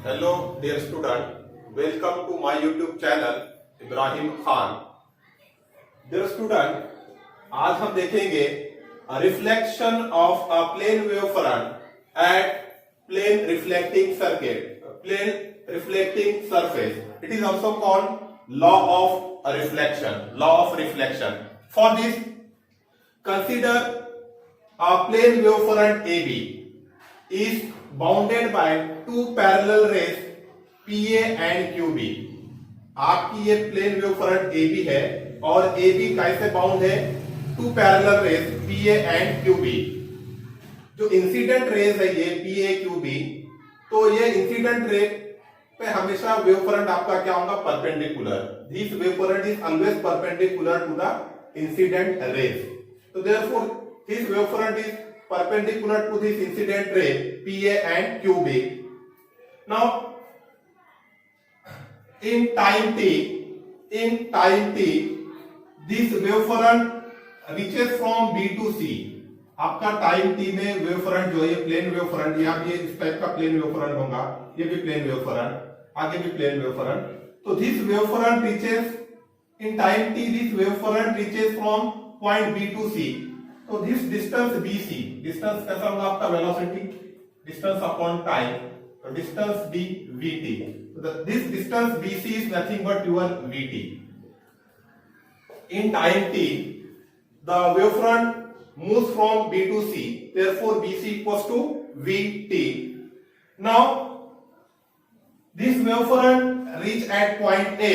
Hello dear student, welcome to my YouTube channel Ibrahim Khan. Dear student, आज हम देखेंगे reflection of a plane wave front at plane reflecting circuit, plane reflecting surface. It is also called law of reflection, law of reflection. For this, consider a plane wave front AB is bounded by two parallel rays PA and QB. आपकी ये plane wave front AB है और AB कैसे bound है? Two parallel rays PA and QB. जो incident rays है ये PA QB, तो ये इंसिडेंट रे पे हमेशा वेव फ्रंट आपका क्या होगा? Perpendicular. This wave front is always perpendicular to the incident rays. तो therefore this wave front is perpendicular to this incident ray PA and QB. Now in time t, this wave front reaches from B to C. आपका time t में wave front जो है plane wave front, यहाँ भी इस type का plane wave front होगा, ये भी प्लेन वेव फ्रंट, आगे भी प्लेन वेव फ्रंट. तो this wave front reaches in time t, this wave front reaches from point B to C. तो दिस डिस्टेंस BC, डिस्टेंस कैसा होगा आपका? वेलोसिटी, डिस्टेंस अपॉन टाइम, तो distance d vt. This distance BC is nothing but your vt. In time t the wave front moves from B to C, therefore BC equals to vt. Now this wave front reach at point A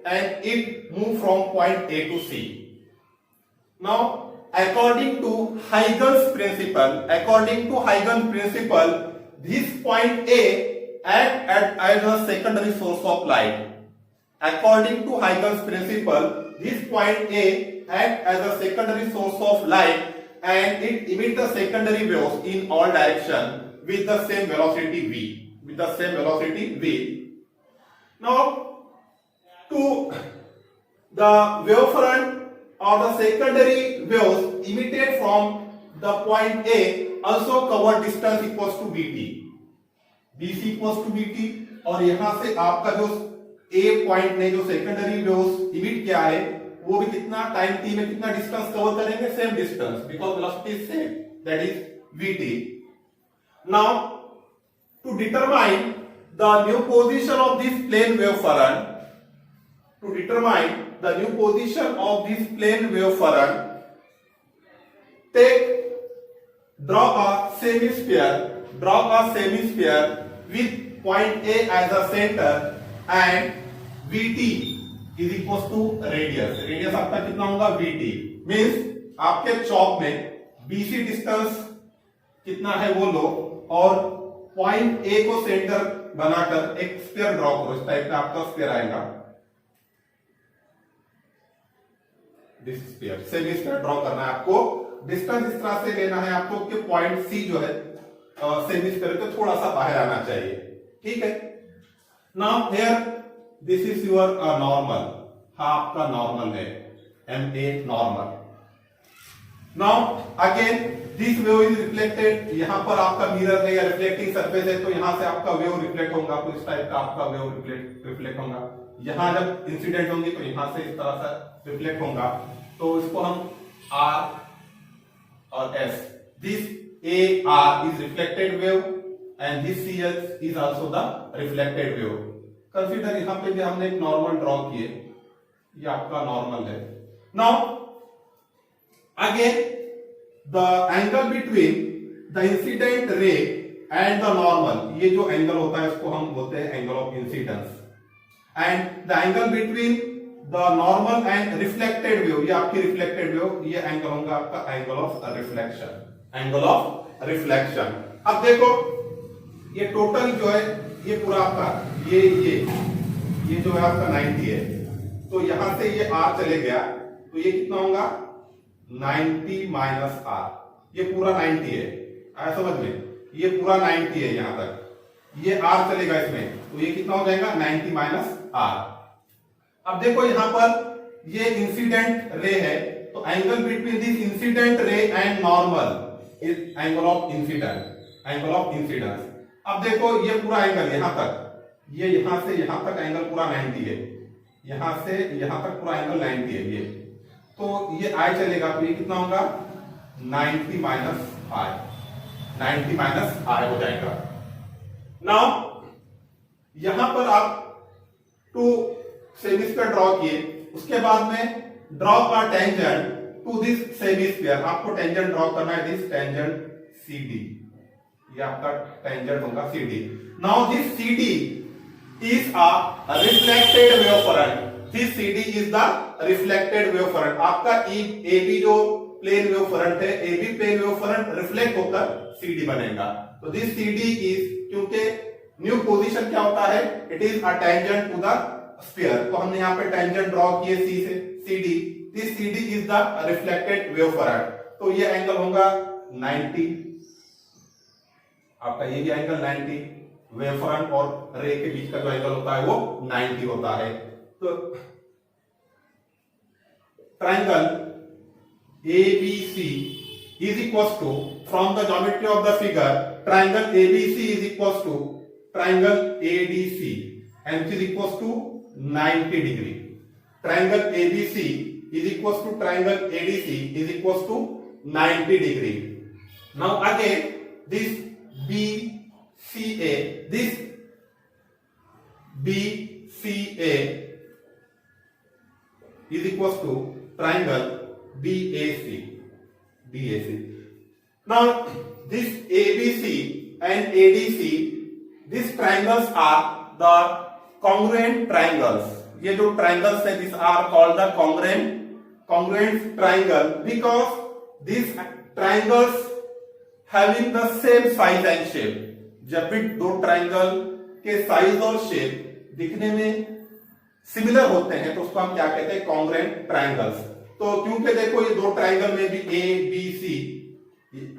and it move from point A to C. Now according to Huygens principle, this point A act as a secondary source of light. According to Huygens principle, this point A act as a secondary source of light and it emit the secondary waves in all direction with the same velocity v. Now to the wave front or the secondary waves emitted from the point A also cover distance equals to vt. BC equals to vt. और यहां से आपका जो A point ने जो secondary waves emit किया है वो भी कितना टाइम t में कितना डिस्टेंस कवर करेंगे? Same distance, because velocity is same, that is vt. Now to determine the new position of this plane wave front, to determine the new position of this plane wave front, draw a semisphere with point A as a center and vt is equals to radius. Radius आपका कितना होगा? vt. Means आपके चौक में BC distance कितना है वो लो और point A को सेंटर बनाकर एक स्फीयर ड्रॉ करो. इस टाइप का आपका स्फीयर आएगा. सेमी स्फीयर ड्रॉ करना है आपको. डिस्टेंस इस तरह से लेना है आपको कि पॉइंट सी जो है सेमी स्फीयर के थोड़ा सा बाहर आना चाहिए. ठीक है. Now here this is your normal. हाँ, आपका नॉर्मल है, MA normal. Now again this wave is reflected. यहां पर आपका मिरर है या रिफ्लेक्टिंग सरफेस है, तो यहां से आपका वेव रिफ्लेक्ट होगा. तो इस टाइप का आपका वेव रिफ्लेक्ट होगा. यहां जब इंसिडेंट होंगी तो यहां से इस तरह से रिफ्लेक्ट होगा. तो इसको हम R और S, this AR is reflected wave and this CS is also the reflected wave. Consider यहां पे भी हमने एक नॉर्मल ड्रॉ किए. ये आपका नॉर्मल है. Now again the angle between the incident ray and the normal, ये जो एंगल होता है इसको हम बोलते हैं angle of incidence. And the angle between the normal and reflected wave, ये आपकी रिफ्लेक्टेड वेव, ये एंगल होगा आपका angle of reflection. Angle of reflection. अब देखो ये टोटल जो है ये पूरा आपका ये जो है आपका 90 है. तो यहां से ये R चले गया तो ये कितना होगा? 90 माइनस R. ये पूरा 90 है. आया समझ में? ये पूरा 90 है यहां तक. ये R चलेगा इसमें तो ये कितना हो जाएगा? 90 माइनस R. अब देखो यहां पर ये इंसिडेंट रे है तो angle between this incident ray and normal is angle of incidence. अब देखो ये पूरा एंगल यहां तक ये यहां से यहां तक एंगल पूरा 90 है, यहां से यहां तक पूरा एंगल 90 है ये, तो ये आई चलेगा तो ये कितना होगा 90 माइनस आई, 90 माइनस आई हो जाएगा। नाउ यहां पर आप 2 सेमीस्फीयर ड्रॉ किए, उसके बाद में draw a tangent to this semisphere, आपको टेंजेंट ड्रॉ करना है, दिस टेंजेंट CD, ये आपका टेंजेंट होगा CD। Now this CD is a reflected wave front, this CD is the reflected wave front। आपका AB जो प्लेन वेव फ्रंट है, AB plane wave front reflect होकर CD बनेगा। तो दिस CD is, क्योंकि न्यू पोजीशन क्या होता है, it is a tangent to the sphere, तो हमने यहाँ पे टेंजेंट ड्रॉ किए C से CD, this CD is the reflected wave front, तो ये एंगल होगा 90, आपका ये भी एंगल 90, वेव फ्रंट और रे के बीच का जो एंगल होता है वो 90 होता है। तो triangle ABC is equals to, from the geometry of the figure, triangle ABC is equals to triangle ADC and which is equals to 90 degree। Triangle ABC is equals to triangle ADC is equals to 90 degree। Now again this BCA, this BCA is equals to triangle BAC, BAC। Now this ABC and ADC, these triangles are the congruent triangles, ये जो triangles है these are called the congruent triangle because these triangles having the same size and shape। जब भी दो triangle के size और shape दिखने में सिमिलर होते हैं तो उसको हम क्या कहते हैं, कॉन्ग्रुएंट ट्राइंगल्स। तो क्योंकि देखो ये दो ट्राइंगल में भी ए बी सी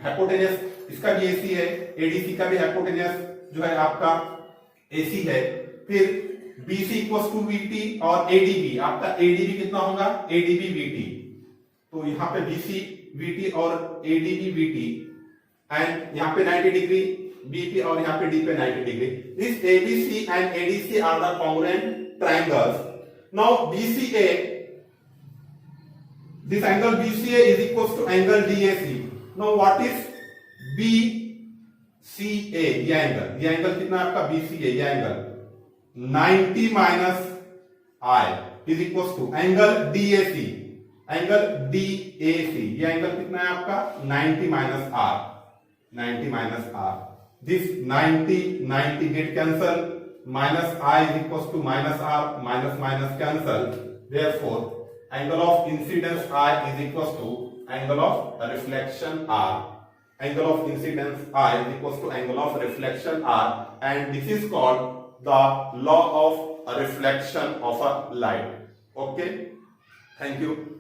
हाइपोटेनस, इसका भी एसी है, एडीसी का भी हाइपोटेनस जो है आपका एसी है, फिर बीसी इक्वल्स टू बीटी और एडीबी, आपका एडीबी कितना होगा, एडीबी बीटी। तो यहाँ पे बीसी बीटी और एडीबी बीटी एंड यहाँ पे 90 डिग्री बीपी और यहाँ पे डी पे 90 degree. This ABC and ADC are the congruent triangles। Now BCA, this angle BCA is equals to angle DAC। Now what is BCA? ये angle कितना आपका BCA, ये angle 90 minus I is equals to angle DAC, angle DAC ये angle कितना है आपका 90 minus R, 90 minus R। This 90 get cancel, minus I is equals to minus R, minus cancel, therefore angle of incidence I is equals to angle of reflection R, angle of incidence I is equals to angle of reflection R, and this is called the law of reflection of a light। Okay, thank you।